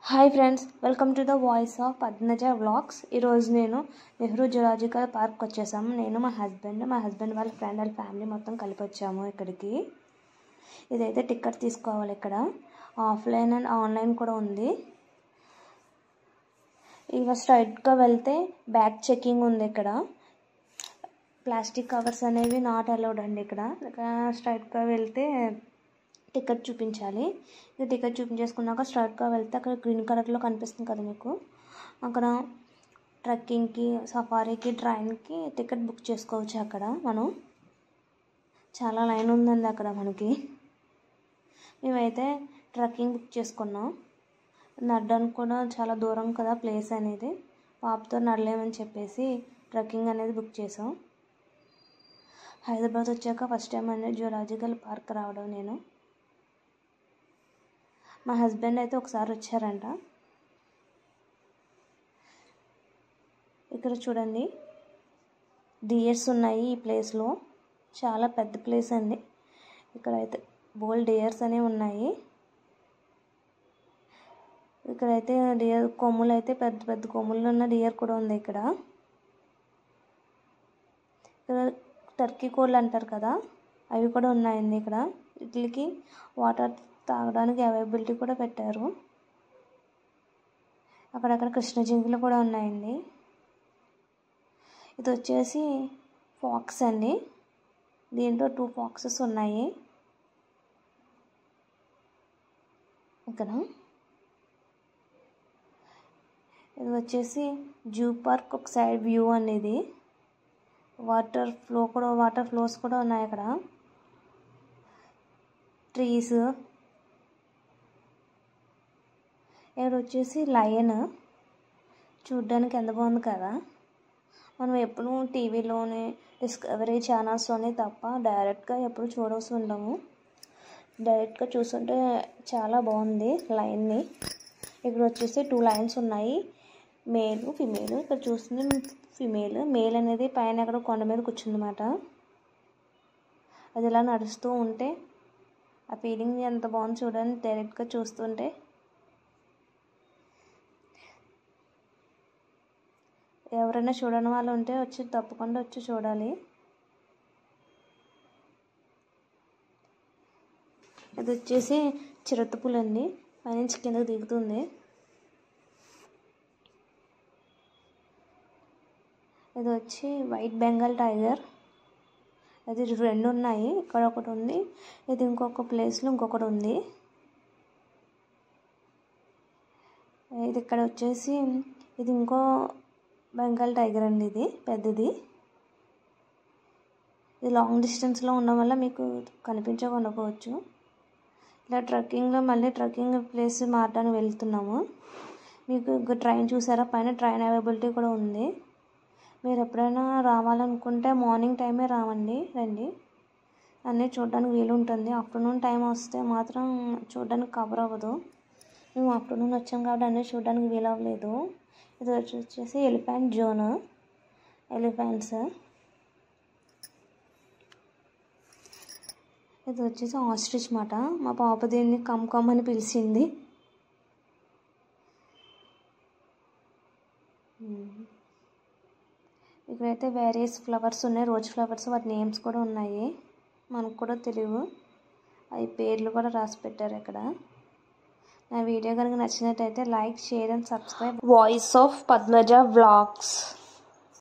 Hi friends, welcome to the voice of Padmaja vlogs. ఈరోజు నేను Nehru zoological park వచ్చేసాము. నేను మా హస్బెండ్ వాళ్ళ ఫ్రెండ్ వాళ్ళ ఫ్యామిలీ మొత్తం కలిపి వచ్చాము ఇక్కడికి. ఇదైతే టికెట్ తీసుకోవాలి. ఇక్కడ ఆఫ్లైన్ అండ్ ఆన్లైన్ కూడా ఉంది. ఇక స్ట్రైట్గా వెళ్తే బ్యాగ్ చెకింగ్ ఉంది. ఇక్కడ ప్లాస్టిక్ కవర్స్ అనేవి నాట్ అలౌడ్ అండి. ఇక్కడ స్ట్రైట్గా వెళ్తే టికెట్ చూపించాలి. ఇది టికెట్ చూపించేసుకున్నాక స్ట్రైట్గా వెళ్తే అక్కడ గ్రీన్ కలర్లో కనిపిస్తుంది కదా మీకు, అక్కడ ట్రెక్కింగ్కి, సఫారీకి, ట్రైన్కి టికెట్ బుక్ చేసుకోవచ్చు. అక్కడ మనం చాలా లైన్ ఉందండి అక్కడ మనకి. మేమైతే ట్రెక్కింగ్ బుక్ చేసుకున్నాం. నడడానికి కూడా చాలా దూరం కదా ప్లేస్ అనేది, పాపతో నడలేమని చెప్పేసి ట్రెక్కింగ్ అనేది బుక్ చేసాం. హైదరాబాద్ వచ్చాక ఫస్ట్ టైం అనేది జులాజికల్ పార్క్ రావడం నేను. మా హస్బెండ్ అయితే ఒకసారి వచ్చారంట. ఇక్కడ చూడండి, డియర్స్ ఉన్నాయి ఈ ప్లేస్లో. చాలా పెద్ద ప్లేస్ అండి. ఇక్కడైతే బోల్డ్ డియర్స్ అనేవి ఉన్నాయి. ఇక్కడైతే డియర్ కొమ్ములు అయితే పెద్ద పెద్ద కొమ్ములు ఉన్న డియర్ కూడా ఉంది. ఇక్కడ టర్కీ కోళ్ళు అంటారు కదా, అవి కూడా ఉన్నాయండి. ఇక్కడ వీటికి వాటర్ తాగడానికి అవైలబిలిటీ కూడా పెట్టారు. అక్కడక్కడ కృష్ణ జింకలు కూడా ఉన్నాయండి. ఇది వచ్చేసి ఫాక్స్ అండి. దీంట్లో 2 ఫాక్సెస్ ఉన్నాయి. ఇక్కడ ఇది వచ్చేసి జూ పార్క్ ఒక సైడ్ వ్యూ అనేది. వాటర్ ఫ్లోస్ కూడా ఉన్నాయి. అక్కడ ట్రీస్. ఇక్కడ వచ్చేసి లయన్. చూడ్డానికి ఎంత బాగుంది కదా. మనం ఎప్పుడు టీవీలోనే, డిస్కవరీ ఛానల్స్లోనే తప్ప డైరెక్ట్గా ఎప్పుడు చూడాల్సి ఉండము. డైరెక్ట్గా చూస్తుంటే చాలా బాగుంది లయన్ని. ఇక్కడ వచ్చేసి 2 లయన్స్ ఉన్నాయి, మేల్ ఫిమేల్. ఇక్కడ చూస్తుంది ఫిమేల్. మేల్ అనేది పైన అక్కడ కొండ మీద కూర్చుందన్నమాట. అది ఇలా నడుస్తూ ఉంటే ఆ ఫీలింగ్ ఎంత బాగుంది చూడండి డైరెక్ట్గా చూస్తుంటే. ఎవరైనా చూడని వాళ్ళు ఉంటే తప్పకుండా వచ్చి చూడాలి. ఇది వచ్చేసి చిరుతపులి అండి, పైనుంచి కిందకి దిగుతుంది. ఇది వచ్చి వైట్ బెంగాల్ టైగర్. అది 2 ఉన్నాయి. ఇక్కడ ఒకటి ఉంది, ఇది ఇంకొక ప్లేస్లో ఇంకొకటి ఉంది. ఇది ఇక్కడ వచ్చేసి ఇది ఇంకో బెంగాల్ టైగర్ అండి. ఇది పెద్దది. ఇది లాంగ్ డిస్టెన్స్లో ఉండడం వల్ల మీకు కనిపించకపోవచ్చు. ఇలా ట్రెక్కింగ్లో మళ్ళీ ట్రెక్కింగ్ ప్లేస్ మారడానికి వెళ్తున్నాము. మీకు ట్రైన్ చూసారా, పైన ట్రైన్ అవైలబిలిటీ కూడా ఉంది. మీరు ఎప్పుడైనా రావాలనుకుంటే మార్నింగ్ టైమే రండి. అన్నీ చూడడానికి వీలు ఉంటుంది. ఆఫ్టర్నూన్ టైం వస్తే మాత్రం చూడడానికి కవర్ అవ్వదు. మేము ఆఫ్టర్నూన్ వచ్చాం కాబట్టి అన్నీ చూడడానికి వీలు అవ్వలేదు. ఇది వచ్చేసి ఎలిఫెంట్ జోన్, ఎలిఫెంట్స్. ఇది వచ్చేసి ఆస్ట్రిచ్ మాట. మా పాప దీన్ని కమ్ అని పిలిచింది. ఇక్కడైతే వేరియస్ ఫ్లవర్స్ ఉన్నాయి, రోజ్ ఫ్లవర్స్. వాటి నేమ్స్ కూడా ఉన్నాయి, మనకు కూడా తెలియవు. అవి పేర్లు కూడా రాసి పెట్టారు ఇక్కడ. నా వీడియో కనుక నచ్చినట్టయితే like, share and subscribe voice of Padmaja vlogs.